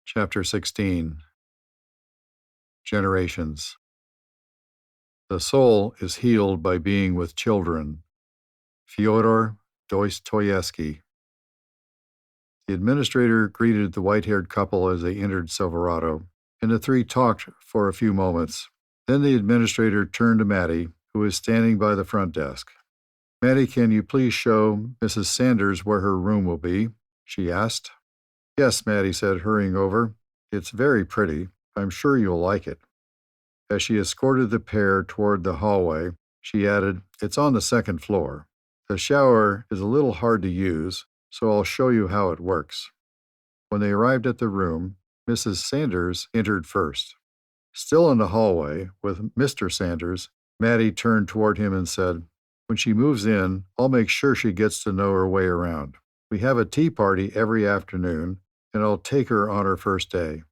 Chapter 16. Generations. The soul is healed by being with children. Fyodor Dostoevsky. The administrator greeted the white-haired couple as they entered Silverado, and the three talked for a few moments. Then the administrator turned to Maddie, who was standing by the front desk. "Maddie, can you please show Mrs. Sanders where her room will be?" she asked. "Yes," Maddie said, hurrying over. "It's very pretty. I'm sure you'll like it." As she escorted the pair toward the hallway, she added, "It's on the second floor. The shower is a little hard to use, so I'll show you how it works." When they arrived at the room, Mrs. Sanders entered first. Still in the hallway with Mr. Sanders, Maddie turned toward him and said, "When she moves in, I'll make sure she gets to know her way around. We have a tea party every afternoon, and I'll take her on her first day."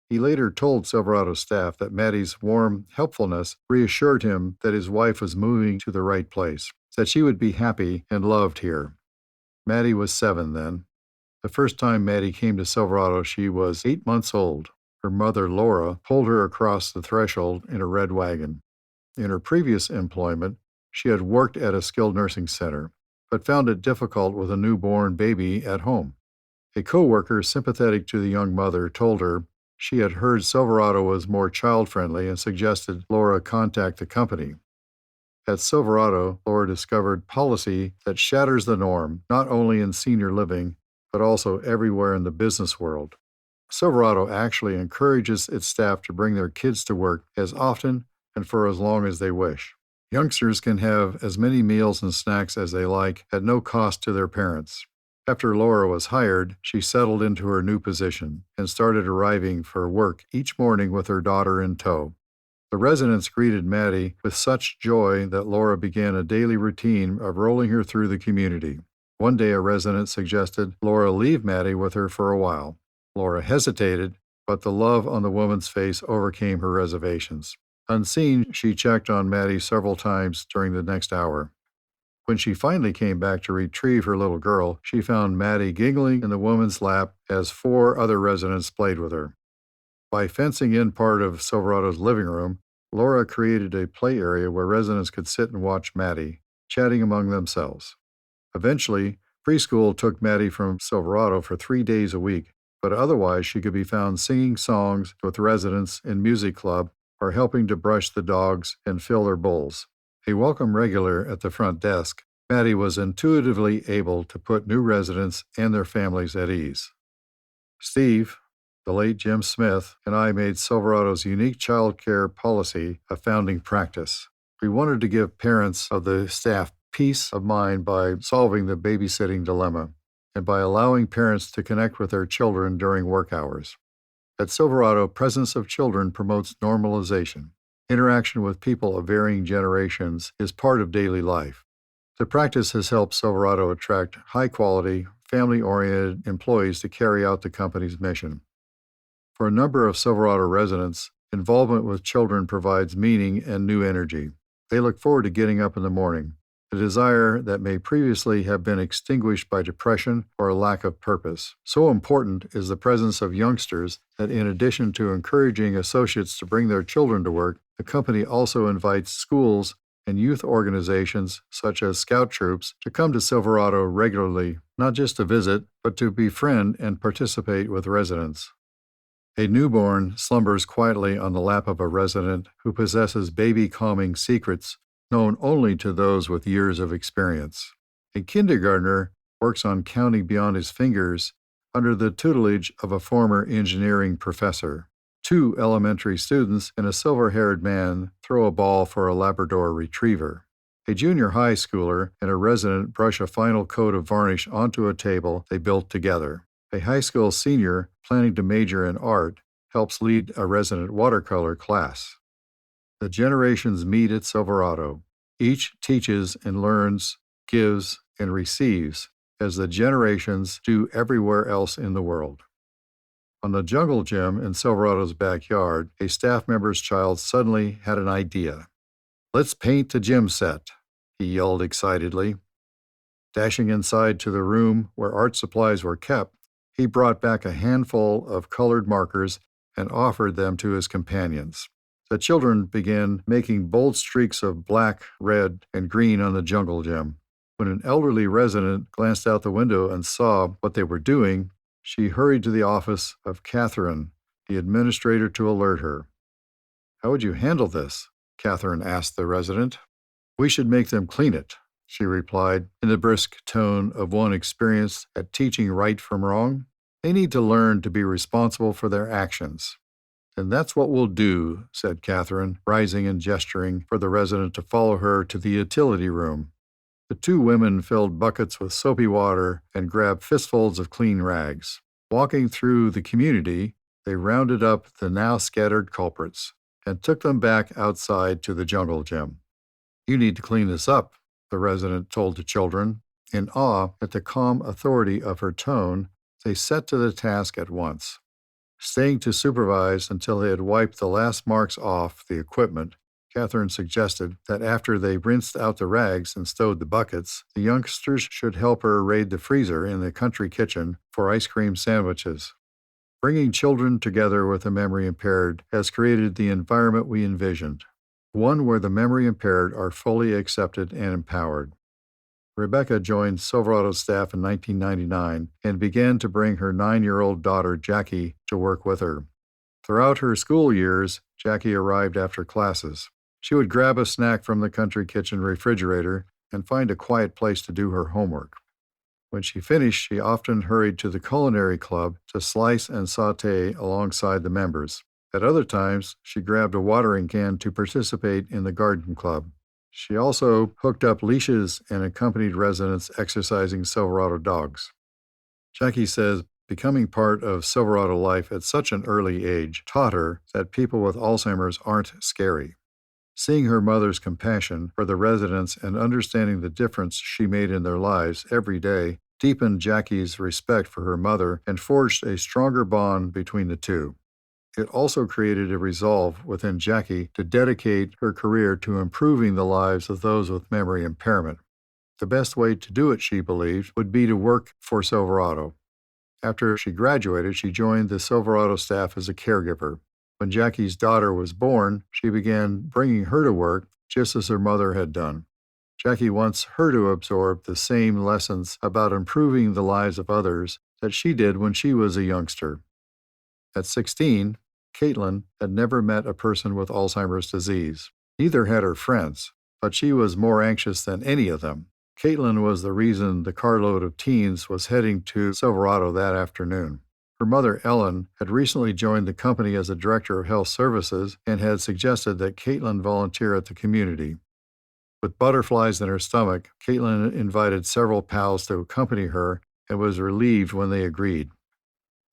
He later told Silverado staff that Maddie's warm helpfulness reassured him that his wife was moving to the right place, that she would be happy and loved here. Maddie was 7 then. The first time Maddie came to Silverado, she was 8 months old. Her mother, Laura, pulled her across the threshold in a red wagon. In her previous employment, she had worked at a skilled nursing center, but found it difficult with a newborn baby at home. A co-worker sympathetic to the young mother told her she had heard Silverado was more child-friendly and suggested Laura contact the company. At Silverado, Laura discovered policy that shatters the norm, not only in senior living, but also everywhere in the business world. Silverado actually encourages its staff to bring their kids to work as often and for as long as they wish. Youngsters can have as many meals and snacks as they like at no cost to their parents. After Laura was hired, she settled into her new position and started arriving for work each morning with her daughter in tow. The residents greeted Maddie with such joy that Laura began a daily routine of rolling her through the community. One day, a resident suggested Laura leave Maddie with her for a while. Laura hesitated, but the love on the woman's face overcame her reservations. Unseen, she checked on Maddie several times during the next hour. When she finally came back to retrieve her little girl, she found Maddie giggling in the woman's lap as 4 other residents played with her. By fencing in part of Silverado's living room, Laura created a play area where residents could sit and watch Maddie, chatting among themselves. Eventually, preschool took Maddie from Silverado for 3 days a week, but otherwise she could be found singing songs with residents in music club or helping to brush the dogs and fill their bowls. A welcome regular at the front desk, Maddie was intuitively able to put new residents and their families at ease. Steve, the late Jim Smith, and I made Silverado's unique child care policy a founding practice. We wanted to give parents of the staff peace of mind by solving the babysitting dilemma and by allowing parents to connect with their children during work hours. At Silverado, presence of children promotes normalization. Interaction with people of varying generations is part of daily life. The practice has helped Silverado attract high-quality, family-oriented employees to carry out the company's mission. For a number of Silverado residents, involvement with children provides meaning and new energy. They look forward to getting up in the morning, a desire that may previously have been extinguished by depression or a lack of purpose. So important is the presence of youngsters that in addition to encouraging associates to bring their children to work, the company also invites schools and youth organizations such as scout troops to come to Silverado regularly, not just to visit, but to befriend and participate with residents. A newborn slumbers quietly on the lap of a resident who possesses baby-calming secrets known only to those with years of experience. A kindergartner works on counting beyond his fingers under the tutelage of a former engineering professor. 2 elementary students and a silver-haired man throw a ball for a Labrador retriever. A junior high schooler and a resident brush a final coat of varnish onto a table they built together. A high school senior planning to major in art helps lead a resident watercolor class. The generations meet at Silverado. Each teaches and learns, gives, and receives, as the generations do everywhere else in the world. On the jungle gym in Silverado's backyard, a staff member's child suddenly had an idea. "Let's paint the gym set," he yelled excitedly. Dashing inside to the room where art supplies were kept, He brought back a handful of colored markers and offered them to his companions. The children began making bold streaks of black, red, and green on the jungle gym. When an elderly resident glanced out the window and saw what they were doing, she hurried to the office of Catherine, the administrator, to alert her. "How would you handle this?" Catherine asked the resident. "We should make them clean it," she replied, in the brisk tone of one experienced at teaching right from wrong. "They need to learn to be responsible for their actions." "Then that's what we'll do," said Catherine, rising and gesturing for the resident to follow her to the utility room. The two women filled buckets with soapy water and grabbed fistfuls of clean rags. Walking through the community, they rounded up the now scattered culprits and took them back outside to the jungle gym. "You need to clean this up," the resident told the children. In awe at the calm authority of her tone, they set to the task at once. Staying to supervise until they had wiped the last marks off the equipment, Catherine suggested that after they rinsed out the rags and stowed the buckets, the youngsters should help her raid the freezer in the country kitchen for ice cream sandwiches. Bringing children together with the memory impaired has created the environment we envisioned, one where the memory impaired are fully accepted and empowered. Rebecca joined Silverado's staff in 1999 and began to bring her 9-year-old daughter, Jackie, to work with her. Throughout her school years, Jackie arrived after classes. She would grab a snack from the country kitchen refrigerator and find a quiet place to do her homework. When she finished, she often hurried to the culinary club to slice and sauté alongside the members. At other times, she grabbed a watering can to participate in the garden club. She also hooked up leashes and accompanied residents exercising Silverado dogs. Jackie says becoming part of Silverado life at such an early age taught her that people with Alzheimer's aren't scary. Seeing her mother's compassion for the residents and understanding the difference she made in their lives every day deepened Jackie's respect for her mother and forged a stronger bond between the two. It also created a resolve within Jackie to dedicate her career to improving the lives of those with memory impairment. The best way to do it, she believed, would be to work for Silverado. After she graduated, she joined the Silverado staff as a caregiver. When Jackie's daughter was born, she began bringing her to work just as her mother had done. Jackie wants her to absorb the same lessons about improving the lives of others that she did when she was a youngster. At 16, Caitlin had never met a person with Alzheimer's disease. Neither had her friends, but she was more anxious than any of them. Caitlin was the reason the carload of teens was heading to Silverado that afternoon. Her mother, Ellen, had recently joined the company as a director of health services and had suggested that Caitlin volunteer at the community. With butterflies in her stomach, Caitlin invited several pals to accompany her and was relieved when they agreed.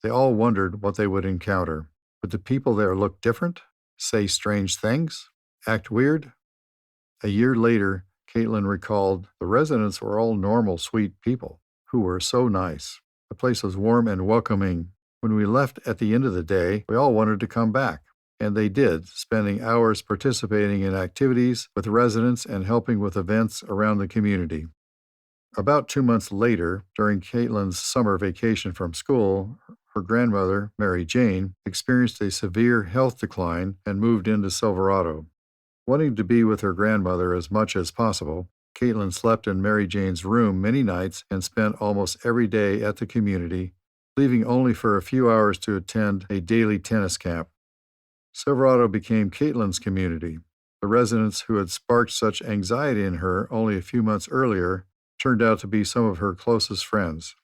They all wondered what they would encounter. Would the people there look different? Say strange things? Act weird? A year later, Caitlin recalled the residents were all normal, sweet people who were so nice. The place was warm and welcoming. When we left at the end of the day, we all wanted to come back. And they did, spending hours participating in activities with residents and helping with events around the community. About 2 months later, during Caitlin's summer vacation from school, her grandmother, Mary Jane, experienced a severe health decline and moved into Silverado. Wanting to be with her grandmother as much as possible, Caitlin slept in Mary Jane's room many nights and spent almost every day at the community, leaving only for a few hours to attend a daily tennis camp. Silverado became Caitlin's community. The residents who had sparked such anxiety in her only a few months earlier turned out to be some of her closest friends.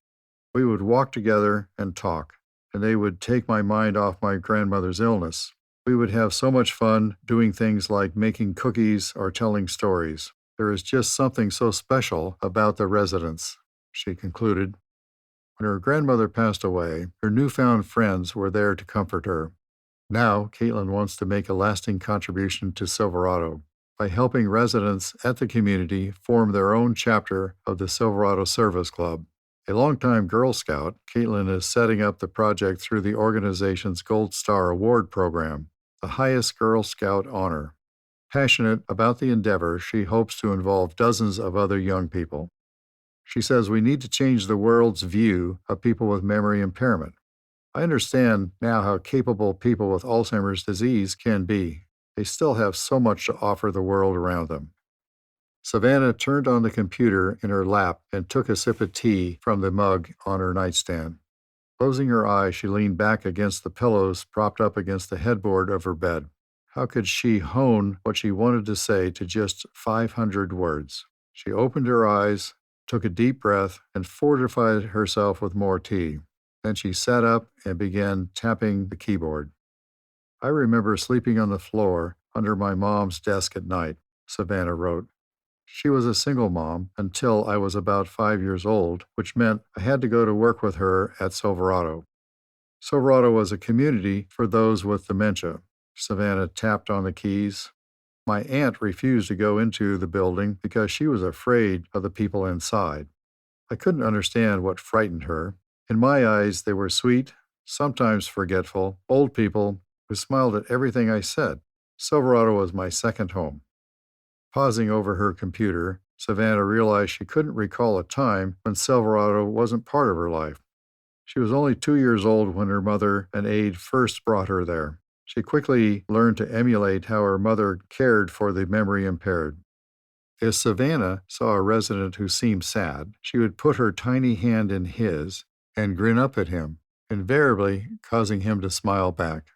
We would walk together and talk, and they would take my mind off my grandmother's illness. We would have so much fun doing things like making cookies or telling stories. There is just something so special about the residents, she concluded. When her grandmother passed away, her newfound friends were there to comfort her. Now, Caitlin wants to make a lasting contribution to Silverado by helping residents at the community form their own chapter of the Silverado Service Club. A longtime Girl Scout, Caitlin is setting up the project through the organization's Gold Star Award program, the highest Girl Scout honor. Passionate about the endeavor, she hopes to involve dozens of other young people. She says we need to change the world's view of people with memory impairment. I understand now how capable people with Alzheimer's disease can be. They still have so much to offer the world around them. Savannah turned on the computer in her lap and took a sip of tea from the mug on her nightstand. Closing her eyes, she leaned back against the pillows propped up against the headboard of her bed. How could she hone what she wanted to say to just 500 words? She opened her eyes, took a deep breath, and fortified herself with more tea. Then she sat up and began tapping the keyboard. I remember sleeping on the floor under my mom's desk at night, Savannah wrote. She was a single mom until I was about 5 years old, which meant I had to go to work with her at Silverado. Silverado was a community for those with dementia. Savannah tapped on the keys. My aunt refused to go into the building because she was afraid of the people inside. I couldn't understand what frightened her. In my eyes, they were sweet, sometimes forgetful, old people who smiled at everything I said. Silverado was my second home. Pausing over her computer, Savannah realized she couldn't recall a time when Silverado wasn't part of her life. She was only 2 years old when her mother and aide first brought her there. She quickly learned to emulate how her mother cared for the memory impaired. If Savannah saw a resident who seemed sad, she would put her tiny hand in his and grin up at him, invariably causing him to smile back.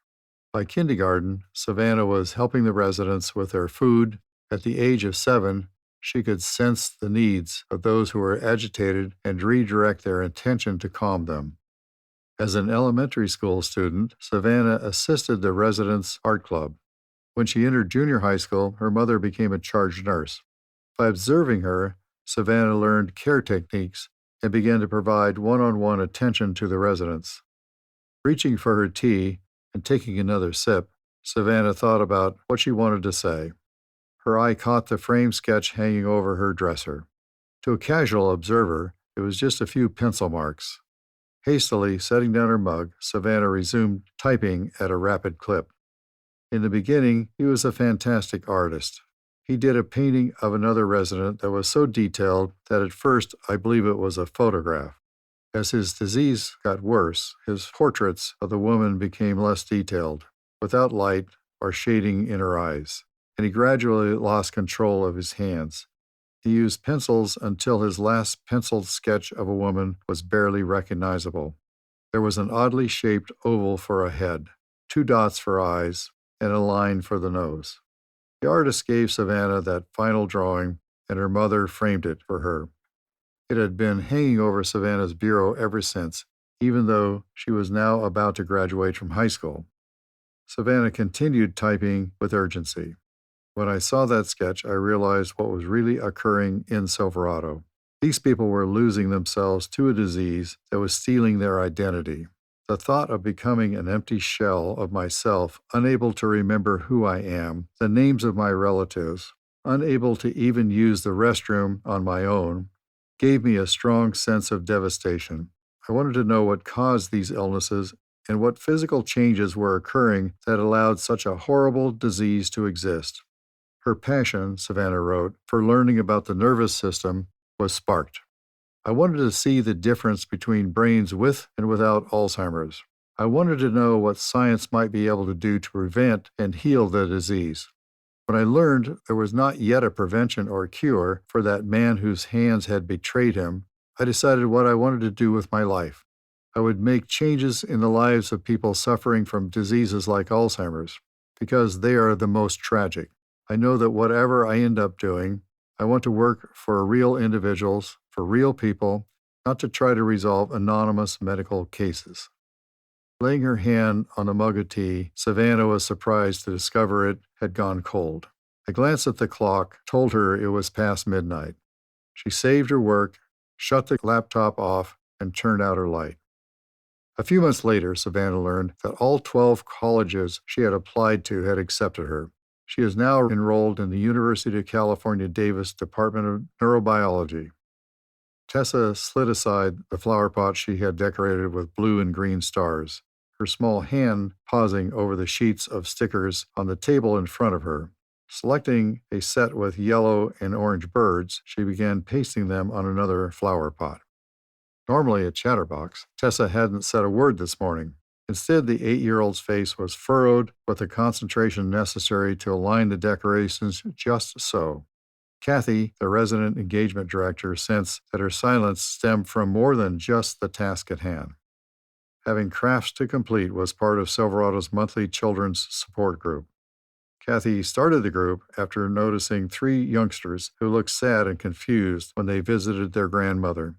By kindergarten, Savannah was helping the residents with their food. At the age of 7, she could sense the needs of those who were agitated and redirect their attention to calm them. As an elementary school student, Savannah assisted the residents' art club. When she entered junior high school, her mother became a charge nurse. By observing her, Savannah learned care techniques and began to provide one-on-one attention to the residents. Reaching for her tea and taking another sip, Savannah thought about what she wanted to say. Her eye caught the framed sketch hanging over her dresser. To a casual observer, it was just a few pencil marks. Hastily setting down her mug, Savannah resumed typing at a rapid clip. In the beginning, he was a fantastic artist. He did a painting of another resident that was so detailed that at first I believe it was a photograph. As his disease got worse, his portraits of the woman became less detailed, without light or shading in her eyes, and he gradually lost control of his hands. He used pencils until his last penciled sketch of a woman was barely recognizable. There was an oddly shaped oval for a head, 2 dots for eyes, and a line for the nose. The artist gave Savannah that final drawing, and her mother framed it for her. It had been hanging over Savannah's bureau ever since, even though she was now about to graduate from high school. Savannah continued typing with urgency. When I saw that sketch, I realized what was really occurring in Silverado. These people were losing themselves to a disease that was stealing their identity. The thought of becoming an empty shell of myself, unable to remember who I am, the names of my relatives, unable to even use the restroom on my own, gave me a strong sense of devastation. I wanted to know what caused these illnesses and what physical changes were occurring that allowed such a horrible disease to exist. Her passion, Savannah wrote, for learning about the nervous system was sparked. I wanted to see the difference between brains with and without Alzheimer's. I wanted to know what science might be able to do to prevent and heal the disease. When I learned there was not yet a prevention or cure for that man whose hands had betrayed him, I decided what I wanted to do with my life. I would make changes in the lives of people suffering from diseases like Alzheimer's, because they are the most tragic. I know that whatever I end up doing, I want to work for real individuals, for real people, not to try to resolve anonymous medical cases. Laying her hand on a mug of tea, Savannah was surprised to discover it had gone cold. A glance at the clock told her it was past midnight. She saved her work, shut the laptop off, and turned out her light. A few months later, Savannah learned that all 12 colleges she had applied to had accepted her. She is now enrolled in the University of California, Davis Department of Neurobiology. Tessa slid aside the flower pot she had decorated with blue and green stars, her small hand pausing over the sheets of stickers on the table in front of her. Selecting a set with yellow and orange birds, she began pasting them on another flower pot. Normally a chatterbox, Tessa hadn't said a word this morning. Instead, the 8-year-old's face was furrowed with the concentration necessary to align the decorations just so. Kathy, the resident engagement director, sensed that her silence stemmed from more than just the task at hand. Having crafts to complete was part of Silverado's monthly children's support group. Kathy started the group after noticing 3 youngsters who looked sad and confused when they visited their grandmother.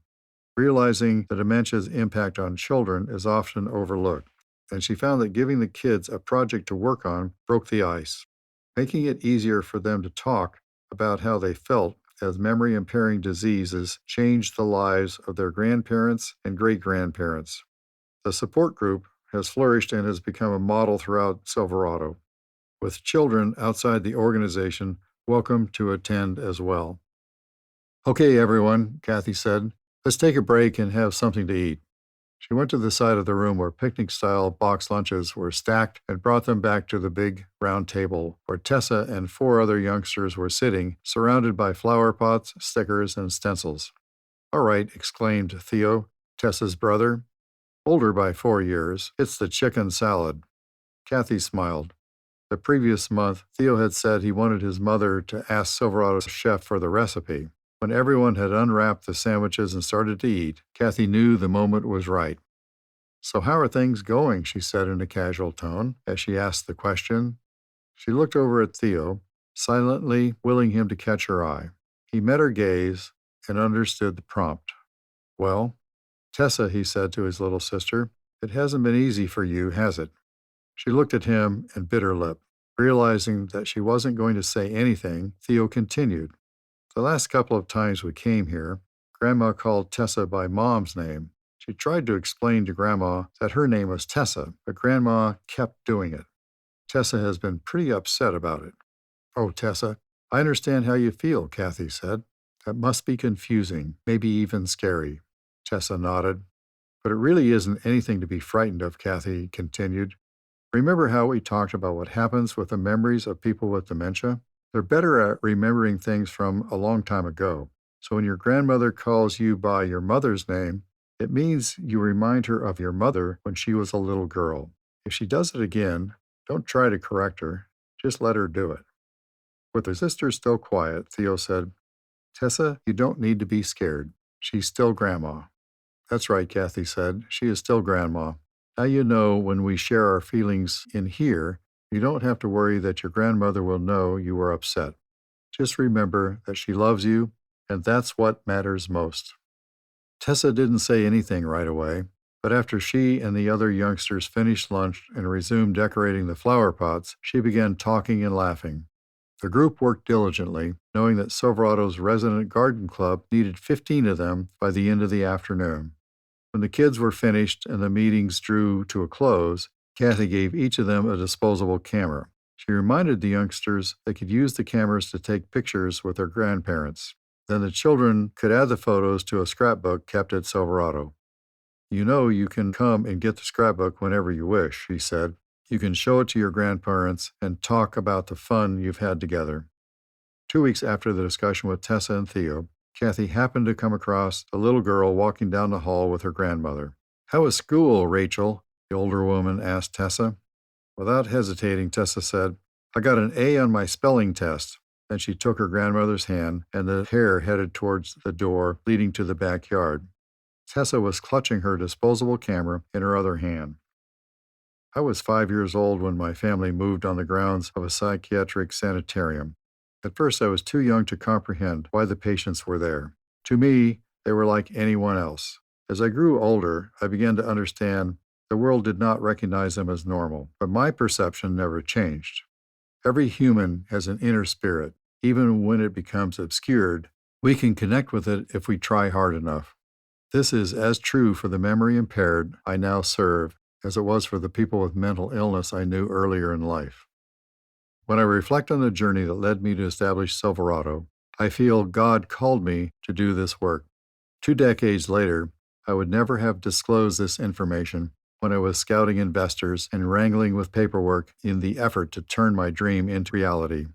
Realizing the dementia's impact on children is often overlooked, and she found that giving the kids a project to work on broke the ice, making it easier for them to talk about how they felt as memory-impairing diseases changed the lives of their grandparents and great-grandparents. The support group has flourished and has become a model throughout Silverado, with children outside the organization welcome to attend as well. "Okay, everyone," Kathy said, "let's take a break and have something to eat." She went to the side of the room where picnic-style box lunches were stacked and brought them back to the big round table where Tessa and 4 other youngsters were sitting, surrounded by flower pots, stickers, and stencils. "All right," exclaimed Theo, Tessa's brother, older by 4 years, "it's the chicken salad." Kathy smiled. The previous month, Theo had said he wanted his mother to ask Silverado's chef for the recipe. When everyone had unwrapped the sandwiches and started to eat, Kathy knew the moment was right. "So how are things going?" she said in a casual tone as she asked the question. She looked over at Theo, silently willing him to catch her eye. He met her gaze and understood the prompt. "Well, Tessa," he said to his little sister, "it hasn't been easy for you, has it?" She looked at him and bit her lip. Realizing that she wasn't going to say anything, Theo continued. "The last couple of times we came here, Grandma called Tessa by Mom's name. She tried to explain to Grandma that her name was Tessa, but Grandma kept doing it. Tessa has been pretty upset about it." "Oh, Tessa, I understand how you feel," Kathy said. "That must be confusing, maybe even scary." Tessa nodded. "But it really isn't anything to be frightened of," Kathy continued. "Remember how we talked about what happens with the memories of people with dementia? They're better at remembering things from a long time ago. So when your grandmother calls you by your mother's name, it means you remind her of your mother when she was a little girl. If she does it again, don't try to correct her. Just let her do it." With her sister still quiet, Theo said, "Tessa, you don't need to be scared. She's still Grandma." "That's right," Kathy said. "She is still Grandma. Now you know when we share our feelings in here, you don't have to worry that your grandmother will know you were upset. Just remember that she loves you, and that's what matters most." Tessa didn't say anything right away, but after she and the other youngsters finished lunch and resumed decorating the flower pots, she began talking and laughing. The group worked diligently, knowing that Silverado's resident garden club needed 15 of them by the end of the afternoon. When the kids were finished and the meetings drew to a close, Kathy gave each of them a disposable camera. She reminded the youngsters they could use the cameras to take pictures with their grandparents. Then the children could add the photos to a scrapbook kept at Silverado. "You know you can come and get the scrapbook whenever you wish," she said. "You can show it to your grandparents and talk about the fun you've had together." 2 weeks after the discussion with Tessa and Theo, Kathy happened to come across a little girl walking down the hall with her grandmother. "How was school, Rachel?" the older woman asked Tessa. Without hesitating, Tessa said, "I got an A on my spelling test." Then she took her grandmother's hand, and the pair headed towards the door leading to the backyard. Tessa was clutching her disposable camera in her other hand. "I was 5 years old when my family moved on the grounds of a psychiatric sanitarium. At first, I was too young to comprehend why the patients were there. To me, they were like anyone else. As I grew older, I began to understand the world did not recognize them as normal, but my perception never changed. Every human has an inner spirit. Even when it becomes obscured, we can connect with it if we try hard enough. This is as true for the memory impaired I now serve as it was for the people with mental illness I knew earlier in life. When I reflect on the journey that led me to establish Silverado, I feel God called me to do this work. 2 decades later, I would never have disclosed this information when I was scouting investors and wrangling with paperwork in the effort to turn my dream into reality.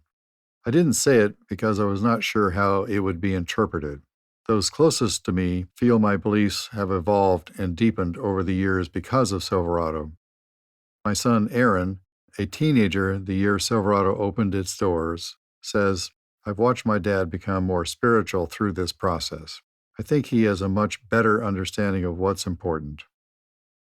I didn't say it because I was not sure how it would be interpreted. Those closest to me feel my beliefs have evolved and deepened over the years because of Silverado. My son Aaron, a teenager the year Silverado opened its doors, says, I've watched my dad become more spiritual through this process. I think he has a much better understanding of what's important.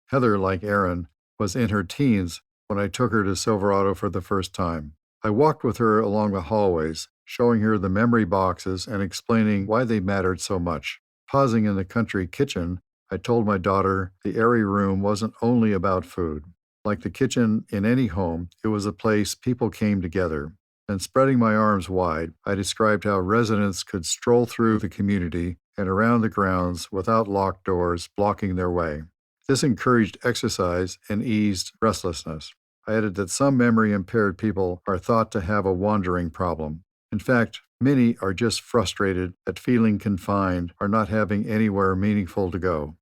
Heather, like Aaron, was in her teens when I took her to Silverado for the first time. I walked with her along the hallways, showing her the memory boxes and explaining why they mattered so much. Pausing in the country kitchen, I told my daughter the airy room wasn't only about food. Like the kitchen in any home, it was a place people came together. And spreading my arms wide, I described how residents could stroll through the community and around the grounds without locked doors blocking their way. This encouraged exercise and eased restlessness. I added that some memory-impaired people are thought to have a wandering problem. In fact, many are just frustrated at feeling confined or not having anywhere meaningful to go.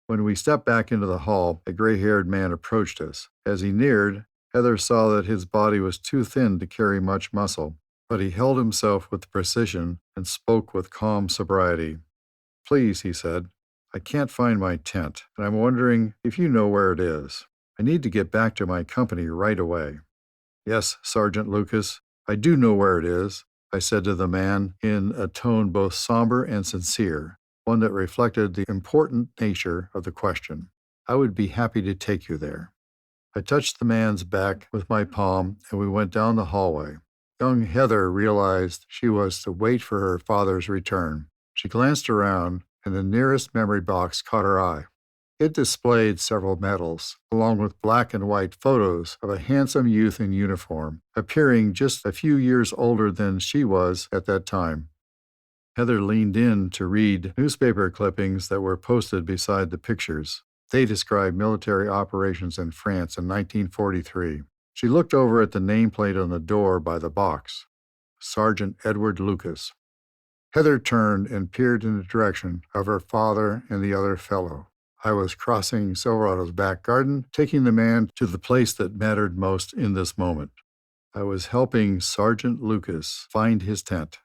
When we stepped back into the hall, a gray-haired man approached us. As he neared, Heather saw that his body was too thin to carry much muscle, but he held himself with precision and spoke with calm sobriety. Please, he said, I can't find my tent, and I'm wondering if you know where it is. I need to get back to my company right away. Yes, Sergeant Lucas, I do know where it is, I said to the man in a tone both somber and sincere, one that reflected the important nature of the question. I would be happy to take you there. I touched the man's back with my palm, and we went down the hallway. Young Heather realized she was to wait for her father's return. She glanced around, and the nearest memory box caught her eye. It displayed several medals, along with black and white photos of a handsome youth in uniform, appearing just a few years older than she was at that time. Heather leaned in to read newspaper clippings that were posted beside the pictures. They described military operations in France in 1943. She looked over at the nameplate on the door by the box. Sergeant Edward Lucas. Heather turned and peered in the direction of her father and the other fellow. I was crossing Silverado's back garden, taking the man to the place that mattered most in this moment. I was helping Sergeant Lucas find his tent.